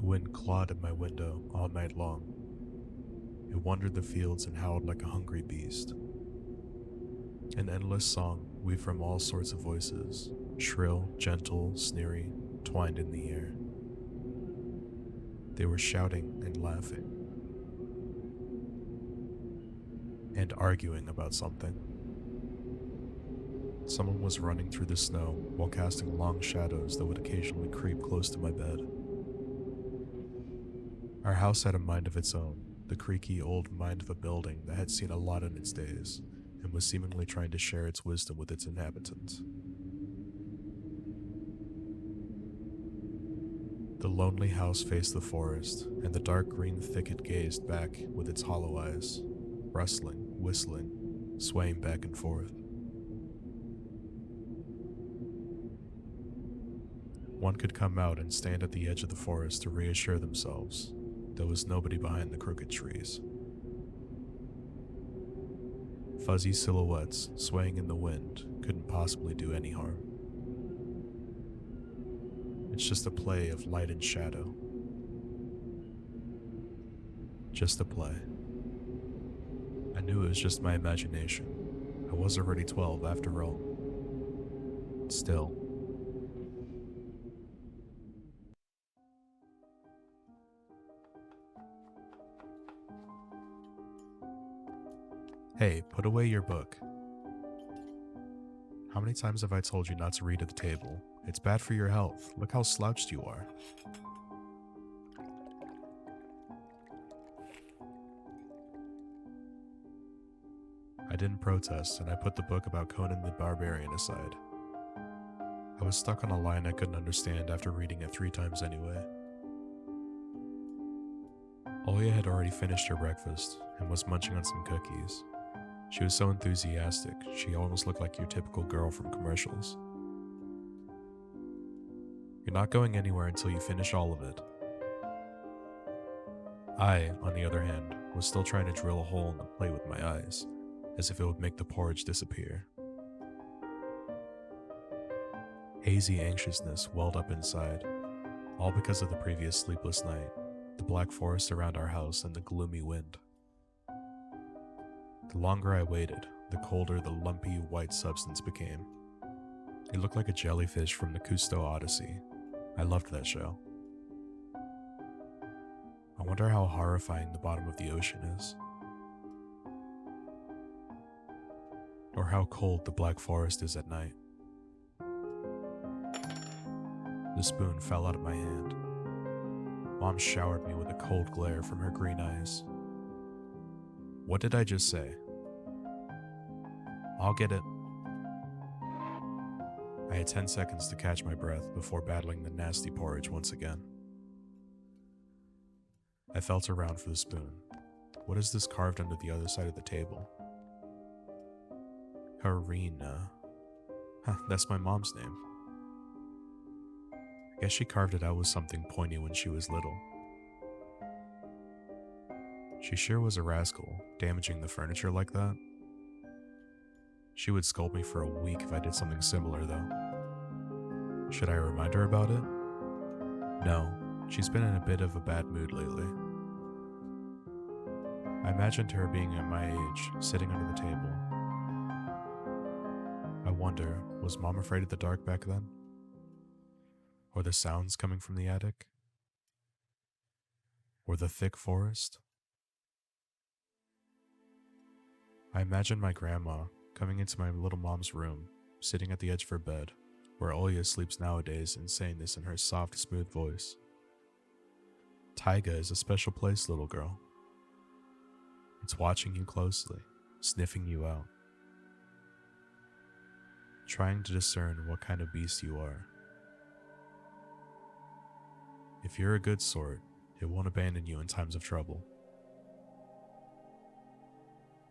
wind clawed at my window all night long. It wandered the fields and howled like a hungry beast. An endless song weaved from all sorts of voices, shrill, gentle, sneery, twined in the air. They were shouting and laughing, and arguing about something. Someone was running through the snow while casting long shadows that would occasionally creep close to my bed. Our house had a mind of its own, the creaky old mind of a building that had seen a lot in its days, and was seemingly trying to share its wisdom with its inhabitants. The lonely house faced the forest, and the dark green thicket gazed back with its hollow eyes, rustling, whistling, swaying back and forth. One could come out and stand at the edge of the forest to reassure themselves there was nobody behind the crooked trees. Fuzzy silhouettes swaying in the wind couldn't possibly do any harm. It's just a play of light and shadow. Just a play. I knew it was just my imagination. I was already 12 after all. Still. Hey, put away your book. How many times have I told you not to read at the table? It's bad for your health. Look how slouched you are. I didn't protest, and I put the book about Conan the Barbarian aside. I was stuck on a line I couldn't understand after reading it 3 times anyway. Olia had already finished her breakfast and was munching on some cookies. She was so enthusiastic, she almost looked like your typical girl from commercials. You're not going anywhere until you finish all of it. I, on the other hand, was still trying to drill a hole in the plate with my eyes, as if it would make the porridge disappear. Hazy anxiousness welled up inside, all because of the previous sleepless night, the black forest around our house, and the gloomy wind. The longer I waited, the colder the lumpy white substance became. It looked like a jellyfish from the Cousteau Odyssey. I loved that show. I wonder how horrifying the bottom of the ocean is. Or how cold the black forest is at night. The spoon fell out of my hand. Mom showered me with a cold glare from her green eyes. What did I just say? I'll get it. I had 10 seconds to catch my breath before battling the nasty porridge once again. I felt around for the spoon. What is this carved onto the other side of the table? Karina. That's my mom's name. I guess she carved it out with something pointy when she was little. She sure was a rascal, damaging the furniture like that. She would scold me for a week if I did something similar, though. Should I remind her about it? No, she's been in a bit of a bad mood lately. I imagined her being at my age, sitting under the table. I wonder, was Mom afraid of the dark back then? Or the sounds coming from the attic? Or the thick forest? I imagined my grandma coming into my little mom's room, sitting at the edge of her bed, where Olia sleeps nowadays, and saying this in her soft, smooth voice. Taiga is a special place, little girl. It's watching you closely, sniffing you out, trying to discern what kind of beast you are. If you're a good sort, it won't abandon you in times of trouble.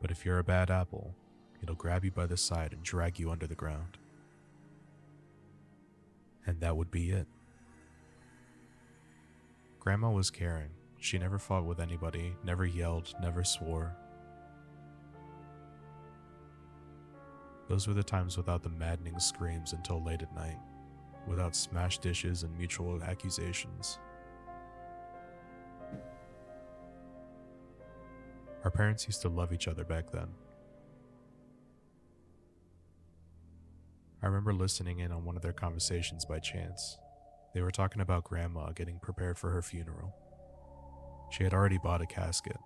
But if you're a bad apple, it'll grab you by the side and drag you under the ground. And that would be it. Grandma was caring. She never fought with anybody, never yelled, never swore. Those were the times without the maddening screams until late at night, without smashed dishes and mutual accusations. Our parents used to love each other back then. I remember listening in on one of their conversations by chance. They were talking about Grandma getting prepared for her funeral. She had already bought a casket,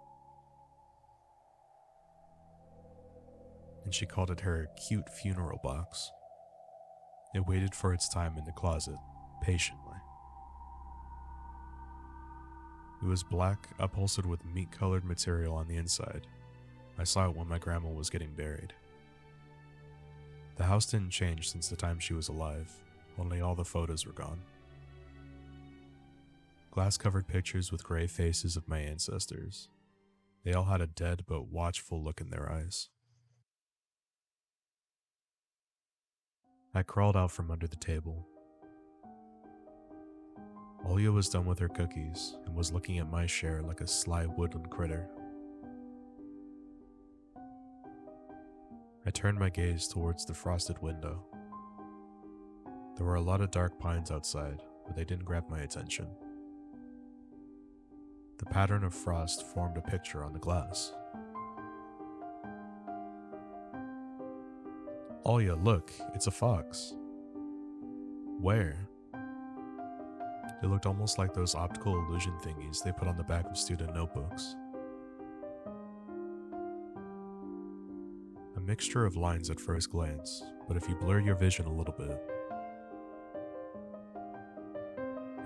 and she called it her cute funeral box. It waited for its time in the closet, patiently. It was black, upholstered with meat-colored material on the inside. I saw it when my grandma was getting buried. The house didn't change since the time she was alive, only all the photos were gone. Glass-covered pictures with gray faces of my ancestors. They all had a dead but watchful look in their eyes. I crawled out from under the table. Olya was done with her cookies and was looking at my share like a sly woodland critter. I turned my gaze towards the frosted window. There were a lot of dark pines outside, but they didn't grab my attention. The pattern of frost formed a picture on the glass. Olya, look, it's a fox. Where? It looked almost like those optical illusion thingies they put on the back of student notebooks. A mixture of lines at first glance, but if you blur your vision a little bit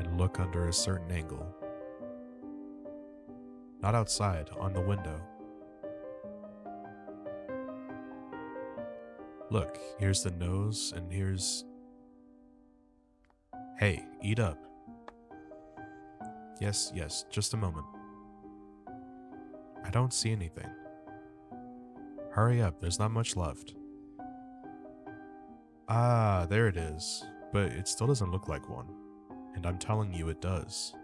and look under a certain angle, not outside, on the window. Look, here's the nose, and here's... Hey, eat up. Yes, just a moment. I don't see anything. Hurry up, there's not much left. Ah, there it is. But it still doesn't look like one. And I'm telling you it does.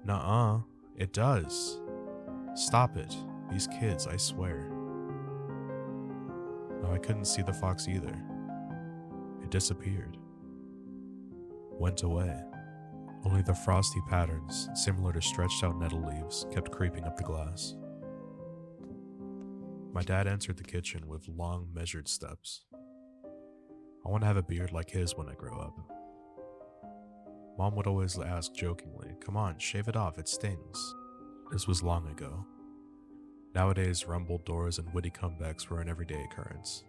Nuh-uh, it does. Stop it. These kids, I swear. No, I couldn't see the fox either. It disappeared. Went away. Only the frosty patterns, similar to stretched out nettle leaves, kept creeping up the glass. My dad entered the kitchen with long, measured steps. I want to have a beard like his when I grow up. Mom would always ask jokingly, "Come on, shave it off, it stings." This was long ago. Nowadays, rumbled doors and witty comebacks were an everyday occurrence.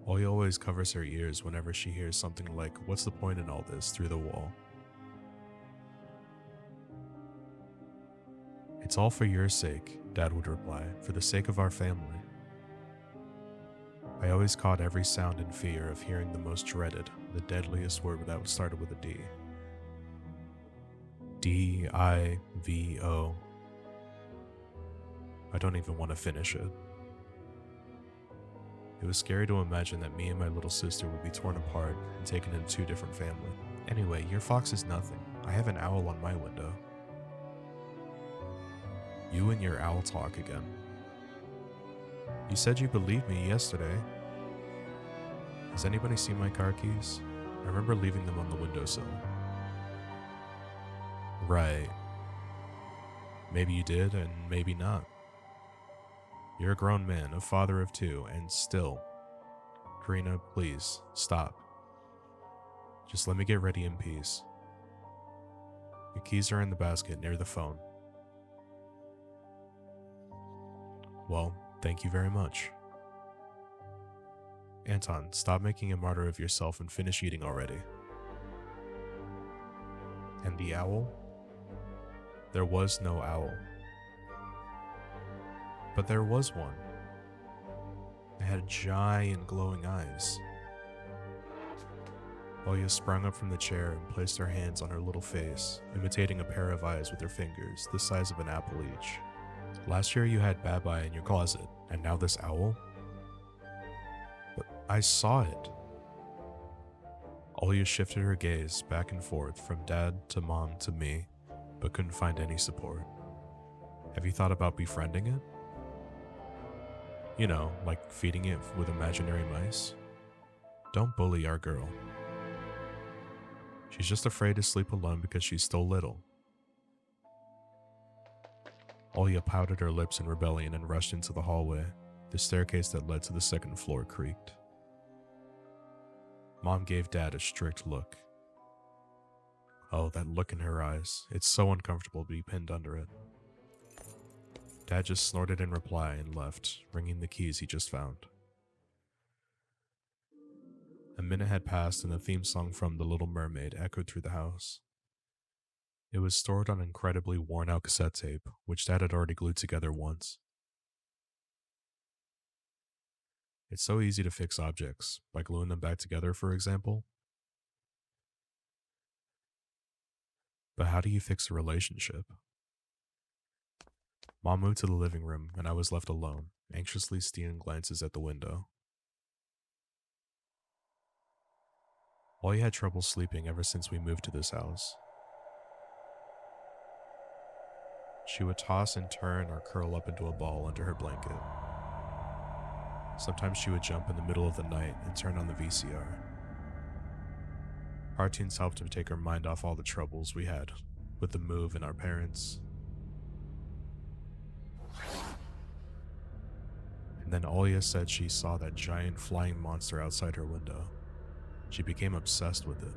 Olya always covers her ears whenever she hears something like, "What's the point in all this?" through the wall. "It's all for your sake," Dad would reply, "for the sake of our family." I always caught every sound in fear of hearing the most dreaded, the deadliest word that started with a D. D-I-V-O. I don't even want to finish it. It was scary to imagine that me and my little sister would be torn apart and taken in two different families. Anyway, your fox is nothing. I have an owl on my window. You and your owl talk again. You said you believed me yesterday. Has anybody seen my car keys? I remember leaving them on the windowsill. Right. Maybe you did, and maybe not. You're a grown man, a father of two, and still. Karina, please, stop. Just let me get ready in peace. Your keys are in the basket near the phone. Well, thank you very much. Anton, stop making a martyr of yourself and finish eating already. And the owl? There was no owl. But there was one. It had giant glowing eyes. Olya sprung up from the chair and placed her hands on her little face, imitating a pair of eyes with her fingers, the size of an apple each. Last year you had Babai in your closet, and now this owl? But I saw it. Olya shifted her gaze back and forth from Dad to Mom to me, but couldn't find any support. Have you thought about befriending it? You know, like feeding it with imaginary mice? Don't bully our girl. She's just afraid to sleep alone because she's still little. Olia pouted her lips in rebellion and rushed into the hallway. The staircase that led to the second floor creaked. Mom gave Dad a strict look. Oh, that look in her eyes. It's so uncomfortable to be pinned under it. Dad just snorted in reply and left, bringing the keys he just found. A minute had passed and the theme song from The Little Mermaid echoed through the house. It was stored on incredibly worn-out cassette tape, which Dad had already glued together once. It's so easy to fix objects, by gluing them back together, for example. But how do you fix a relationship? Mom moved to the living room, and I was left alone, anxiously stealing glances at the window. Ollie had trouble sleeping ever since we moved to this house. She would toss and turn or curl up into a ball under her blanket. Sometimes she would jump in the middle of the night and turn on the VCR. Cartoons helped to take her mind off all the troubles we had with the move and our parents. And then Olia said she saw that giant flying monster outside her window. She became obsessed with it.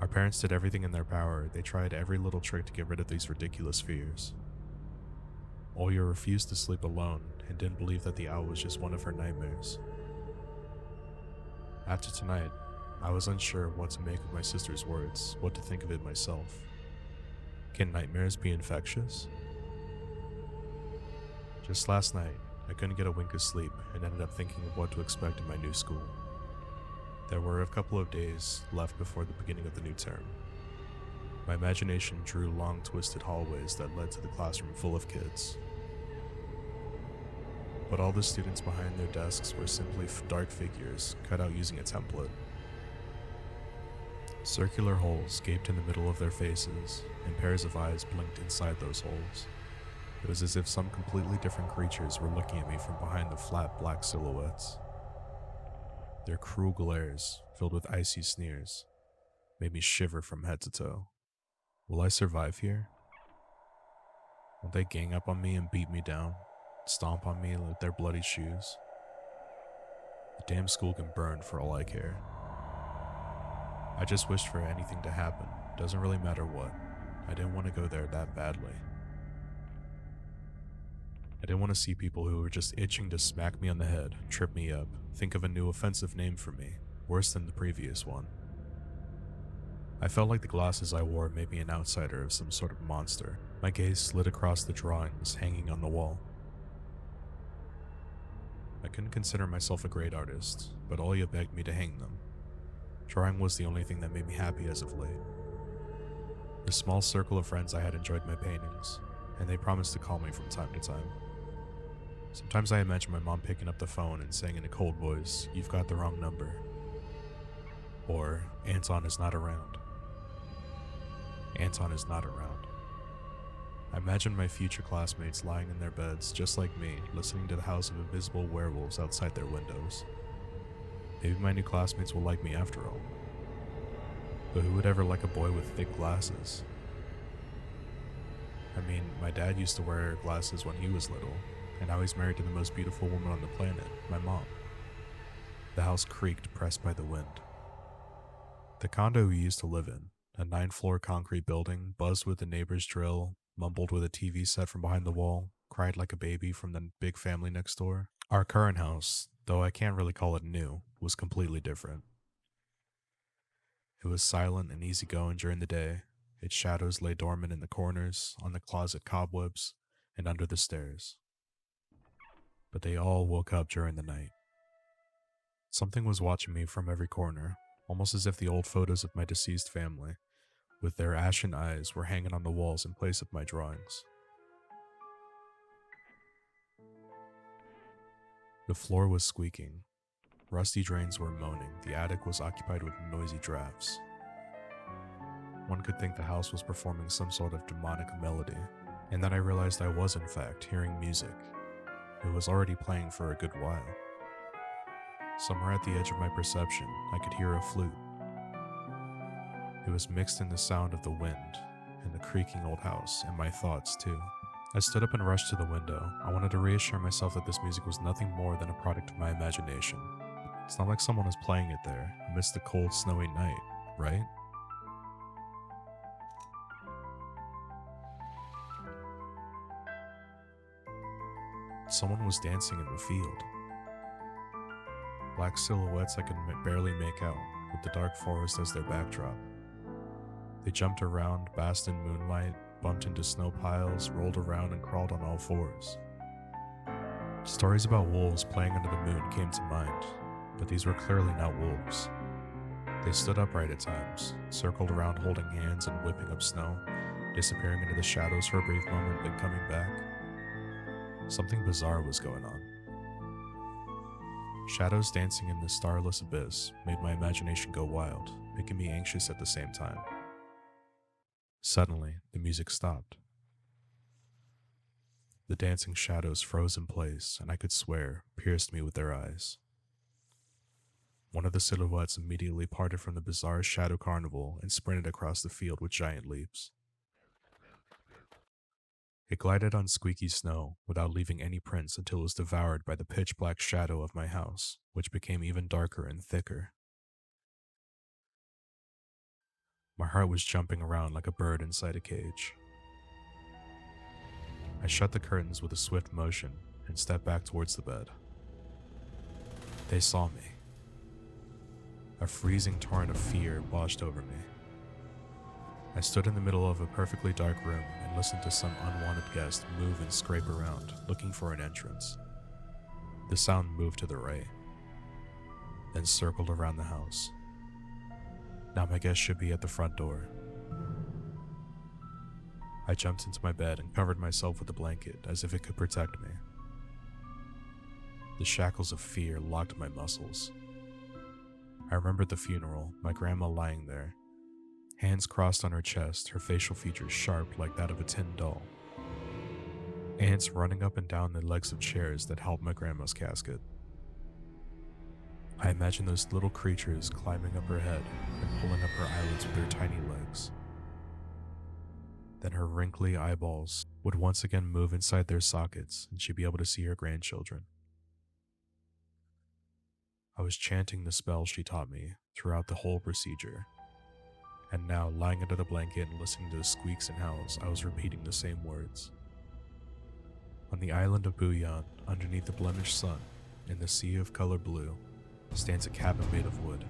Our parents did everything in their power. They tried every little trick to get rid of these ridiculous fears. Olia refused to sleep alone and didn't believe that the owl was just one of her nightmares. After tonight, I was unsure what to make of my sister's words, what to think of it myself. Can nightmares be infectious? Just last night, I couldn't get a wink of sleep and ended up thinking of what to expect in my new school. There were a couple of days left before the beginning of the new term. My imagination drew long, twisted hallways that led to the classroom full of kids. But all the students behind their desks were simply dark figures cut out using a template. Circular holes gaped in the middle of their faces, and pairs of eyes blinked inside those holes. It was as if some completely different creatures were looking at me from behind the flat black silhouettes. Their cruel glares, filled with icy sneers, made me shiver from head to toe. Will I survive here? Will they gang up on me and beat me down, stomp on me with their bloody shoes? The damn school can burn for all I care. I just wished for anything to happen. Doesn't really matter what. I didn't want to go there that badly. I didn't want to see people who were just itching to smack me on the head, trip me up, think of a new offensive name for me, worse than the previous one. I felt like the glasses I wore made me an outsider of some sort of monster. My gaze slid across the drawings hanging on the wall. I couldn't consider myself a great artist, but Olia begged me to hang them. Drawing was the only thing that made me happy as of late. The small circle of friends I had enjoyed my paintings, and they promised to call me from time to time. Sometimes I imagine my mom picking up the phone and saying in a cold voice, "You've got the wrong number." Or, "Anton is not around." Anton is not around. I imagine my future classmates lying in their beds just like me, listening to the house of invisible werewolves outside their windows. Maybe my new classmates will like me after all. But who would ever like a boy with thick glasses? I mean, my dad used to wear glasses when he was little, and now he's married to the most beautiful woman on the planet, my mom. The house creaked, pressed by the wind. The condo we used to live in, a 9-floor concrete building, buzzed with the neighbor's drill, mumbled with a TV set from behind the wall, cried like a baby from the big family next door. Our current house, though I can't really call it new, was completely different. It was silent and easygoing during the day. Its shadows lay dormant in the corners, on the closet cobwebs, and under the stairs. But they all woke up during the night. Something was watching me from every corner, almost as if the old photos of my deceased family, with their ashen eyes, were hanging on the walls in place of my drawings. The floor was squeaking. Rusty drains were moaning. The attic was occupied with noisy drafts. One could think the house was performing some sort of demonic melody, and then I realized I was in fact hearing music. It was already playing for a good while. Somewhere at the edge of my perception, I could hear a flute. It was mixed in the sound of the wind, in the creaking old house, and my thoughts too. I stood up and rushed to the window. I wanted to reassure myself that this music was nothing more than a product of my imagination. It's not like someone was playing it there, amidst the cold, snowy night, right? Someone was dancing in the field. Black silhouettes I could barely make out, with the dark forest as their backdrop. They jumped around, basked in moonlight, bumped into snow piles, rolled around, and crawled on all fours. Stories about wolves playing under the moon came to mind, but these were clearly not wolves. They stood upright at times, circled around holding hands and whipping up snow, disappearing into the shadows for a brief moment, then coming back. Something bizarre was going on. Shadows dancing in the starless abyss made my imagination go wild, making me anxious at the same time. Suddenly, the music stopped. The dancing shadows froze in place, and I could swear pierced me with their eyes. One of the silhouettes immediately parted from the bizarre shadow carnival and sprinted across the field with giant leaps. It glided on squeaky snow without leaving any prints until it was devoured by the pitch-black shadow of my house, which became even darker and thicker. My heart was jumping around like a bird inside a cage. I shut the curtains with a swift motion and stepped back towards the bed. They saw me. A freezing torrent of fear washed over me. I stood in the middle of a perfectly dark room and listened to some unwanted guest move and scrape around, looking for an entrance. The sound moved to the right, then circled around the house. Now my guest should be at the front door. I jumped into my bed and covered myself with a blanket as if it could protect me. The shackles of fear locked my muscles. I remembered the funeral, my grandma lying there, hands crossed on her chest, her facial features sharp like that of a tin doll. Ants running up and down the legs of chairs that held my grandma's casket. I imagined those little creatures climbing up her head and pulling up her eyelids with their tiny legs. Then her wrinkly eyeballs would once again move inside their sockets and she'd be able to see her grandchildren. I was chanting the spell she taught me throughout the whole procedure. And now, lying under the blanket and listening to the squeaks and howls, I was repeating the same words. On the island of Buyan, underneath the blemished sun, in the sea of color blue, stands a cabin made of wood.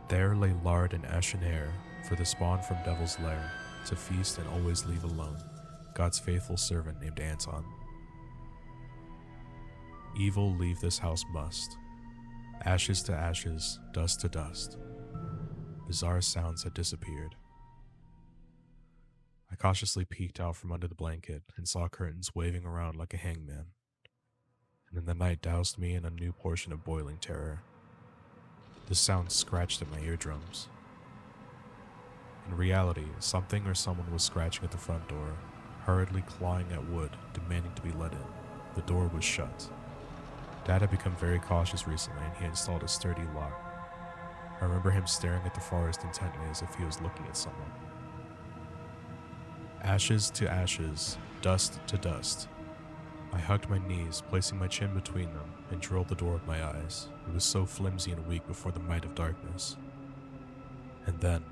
There lay lard and ashen air for the spawn from Devil's Lair, to feast and always leave alone, God's faithful servant named Anton. Evil leave this house must. Ashes to ashes, dust to dust. Bizarre sounds had disappeared. I cautiously peeked out from under the blanket and saw curtains waving around like a hangman. And then the night doused me in a new portion of boiling terror. The sound scratched at my eardrums. In reality, something or someone was scratching at the front door, hurriedly clawing at wood, demanding to be let in. The door was shut. Dad had become very cautious recently and he installed a sturdy lock. I remember him staring at the forest intently as if he was looking at someone. Ashes to ashes, dust to dust. I hugged my knees, placing my chin between them, and drilled the door with my eyes. It was so flimsy and weak before the might of darkness. And then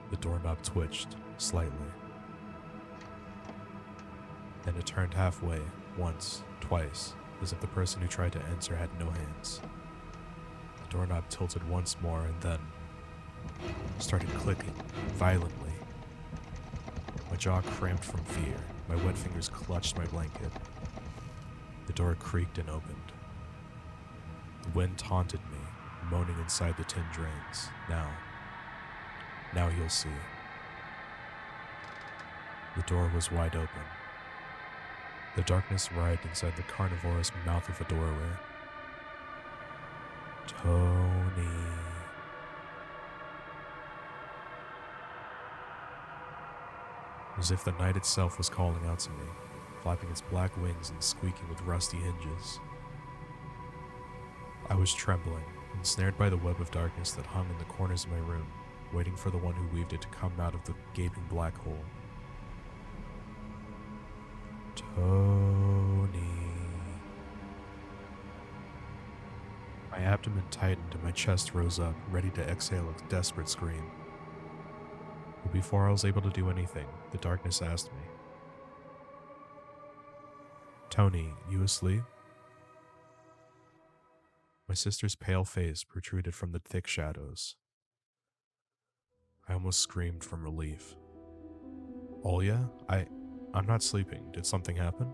the doorknob twitched, slightly. Then it turned halfway, once, twice, as if the person who tried to enter had no hands. The doorknob tilted once more and then started clicking, violently. My jaw cramped from fear. My wet fingers clutched my blanket. The door creaked and opened. The wind taunted me, moaning inside the tin drains. Now you'll see. The door was wide open. The darkness writhed inside the carnivorous mouth of a doorway. Tony. As if the night itself was calling out to me, flapping its black wings and squeaking with rusty hinges. I was trembling, ensnared by the web of darkness that hung in the corners of my room, waiting for the one who weaved it to come out of the gaping black hole. Tony. My abdomen tightened and my chest rose up, ready to exhale a desperate scream. But before I was able to do anything, the darkness asked me, "Tony, you asleep?" My sister's pale face protruded from the thick shadows. I almost screamed from relief. "Olya, I'm not sleeping. Did something happen?"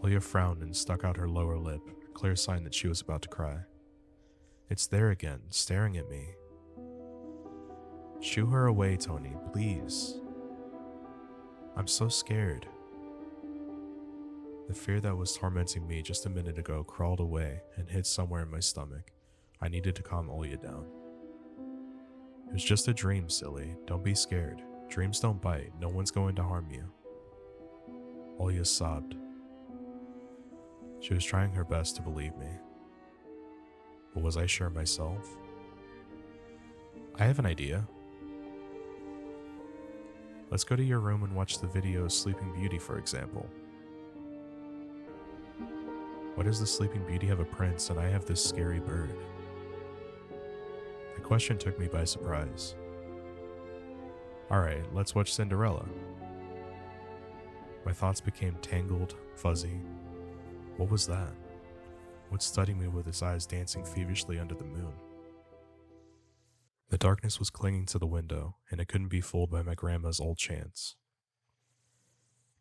Olya frowned and stuck out her lower lip, a clear sign that she was about to cry. "It's there again, staring at me." "Shoo her away, Tony, please." "I'm so scared." The fear that was tormenting me just a minute ago crawled away and hid somewhere in my stomach. I needed to calm Olya down. "It was just a dream, silly. Don't be scared. Dreams don't bite. No one's going to harm you." Olya sobbed. She was trying her best to believe me. But was I sure myself? "I have an idea. Let's go to your room and watch the video of Sleeping Beauty, for example." "Why does the Sleeping Beauty have a prince and I have this scary bird?" The question took me by surprise. "Alright, let's watch Cinderella." My thoughts became tangled, fuzzy. What was that? What's studying me with his eyes dancing feverishly under the moon? The darkness was clinging to the window, and it couldn't be fooled by my grandma's old chants.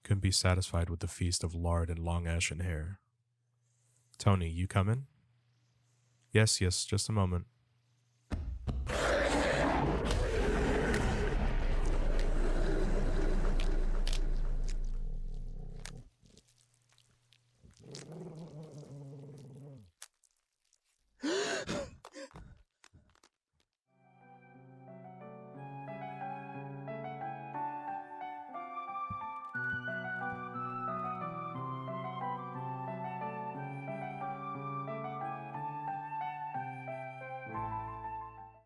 Couldn't be satisfied with the feast of lard and long ashen hair. "Tony, you coming?" Yes, just a moment."